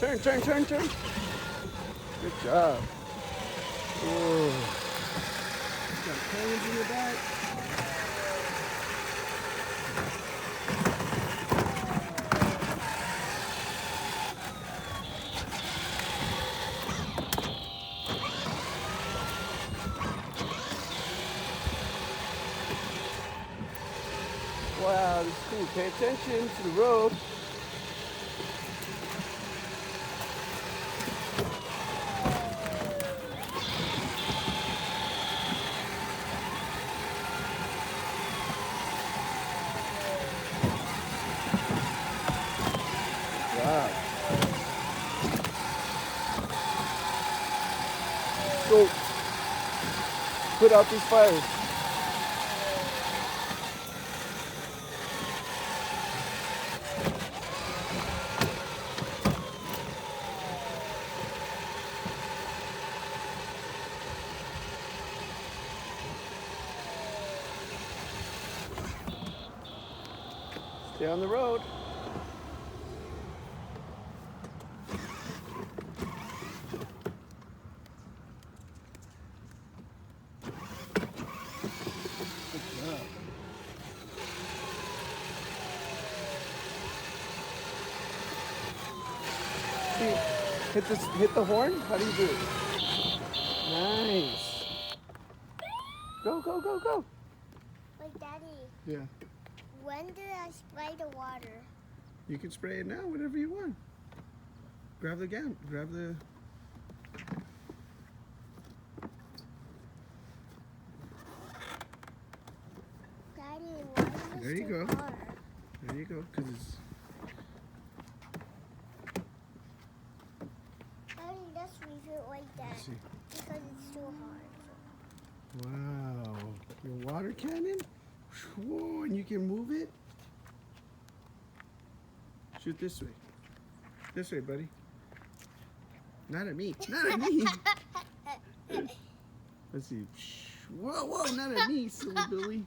Turn, turn, turn, turn. Good job. Whoa. You got canyons in your back. Wow, this is cool. Pay attention to the road. Wow. Go put out these fires. Stay on the road. Hit the horn? How do you do it? Nice. Go, go, go, go. Wait, Daddy. Yeah. When do I spray the water? You can spray it now, whatever you want. Grab the gun. Grab the... Daddy, why is There you this go. hard? There you go, because it's... Daddy, let's leave it like that. Let's see. Because it's too hard. Wow. Your water cannon? Whoa, and you can move it? Shoot this way. This way, buddy. Not at me. Not at me. Let's see. Whoa, whoa, not at me, silly Billy.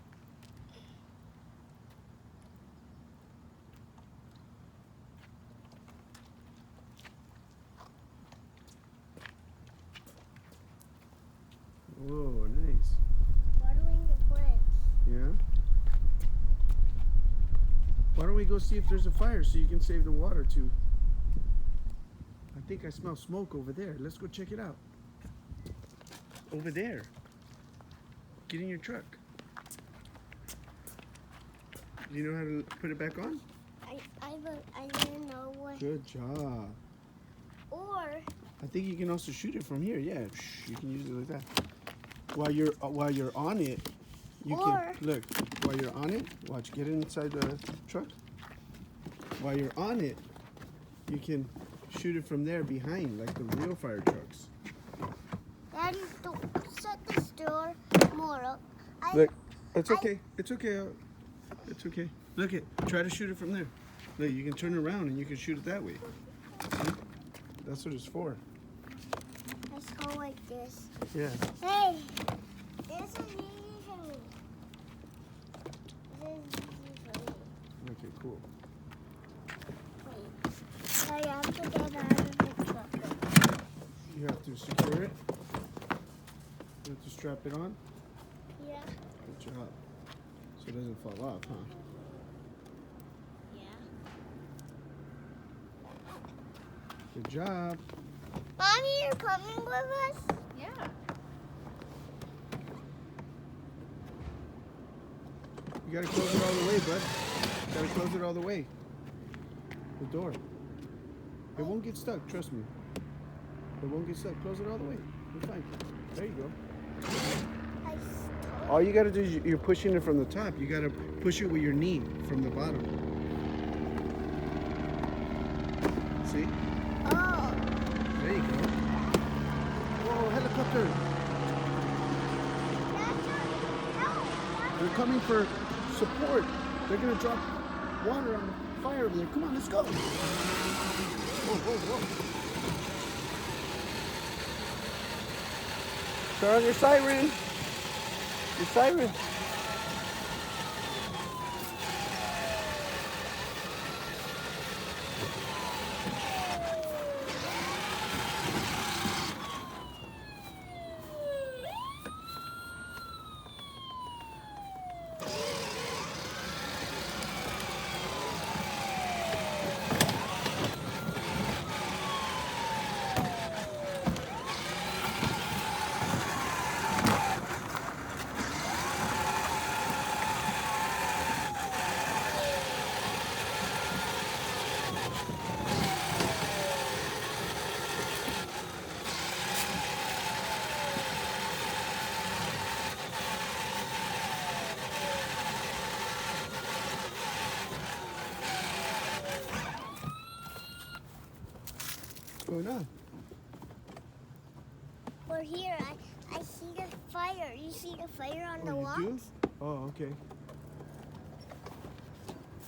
Whoa, nice. Watering the plants. Yeah? Why don't we go see if there's a fire so you can save the water too? I think I smell smoke over there. Let's go check it out. Over there. Get in your truck. Do you know how to put it back on? I didn't know what. Good job. Or I think you can also shoot it from here. Yeah, you can use it like that. While you're on it, you can look. While you're on it, watch. Get inside the truck. While you're on it, you can shoot it from there behind, like the real fire trucks. Daddy, don't set this door more up. Look, it's okay. It's okay. It's okay. Look it. Try to shoot it from there. Look, you can turn around and you can shoot it that way. See? That's what it's for. Let's go like this. Yeah. Hey, this is easy for me. This is easy for me. Okay, cool. Wait, I have to get out of the truck. You have to secure it. You have to strap it on. Yeah. Good job. So it doesn't fall off, huh? Yeah. Good job. Mommy, you're coming with us? Yeah. You gotta close it all the way, bud. You gotta close it all the way. The door. It won't get stuck, trust me. It won't get stuck. Close it all the way. You're fine. There you go. All you gotta do is you're pushing it from the top. You gotta push it with your knee from the bottom. See? Oh. There you go. Whoa, helicopter! They're coming for support. They're gonna drop water on the fire over there. Come on, let's go. Whoa, whoa, whoa. Turn on your siren. Your siren. What's going on? Or here, I see the fire. You see the fire on the You wall? do? Oh, okay.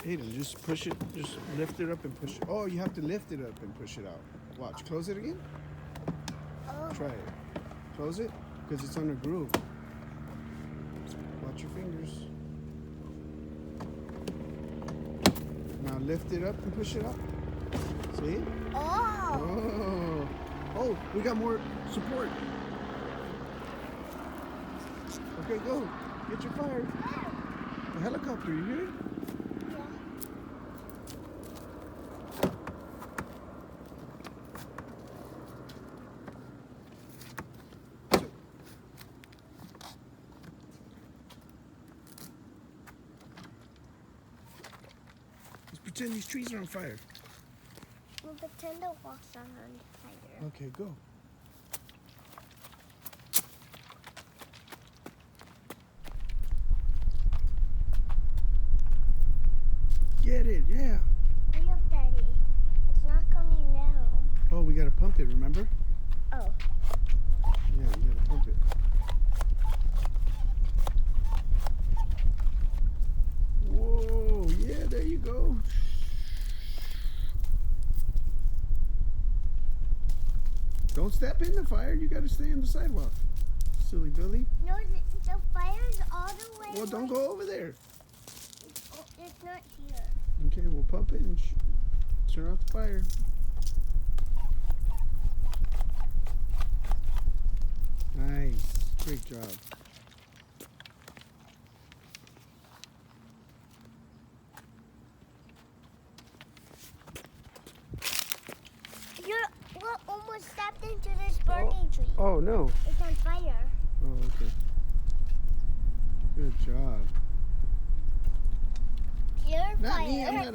Aidan, just push it. Just lift it up and push it. Oh, you have to lift it up and push it out. Watch. Close it again. Oh. Try it. Close it because it's on a groove. Watch your fingers. Now lift it up and push it out. See? Oh. Oh. Oh, we got more support. Okay, go. Get your fire. The helicopter, you hear it? Let's pretend these trees are on fire. We'll pretend the walls are on fire. Okay, go. Get it, yeah. Look, Daddy. It's not coming down. Oh, we gotta pump it, remember? Oh. Yeah, we gotta pump it. Whoa, yeah, there you go. Don't step in the fire, you gotta stay on the sidewalk. Silly Billy. No, the fire's all the way. Well, don't away. go over there. It's not here. Okay, we'll pump it and turn off the fire. Nice. Great job. We're almost stepped into this burning tree. Oh, no. It's on fire. Oh, okay. Good job. Pure Not me, fire. I'm not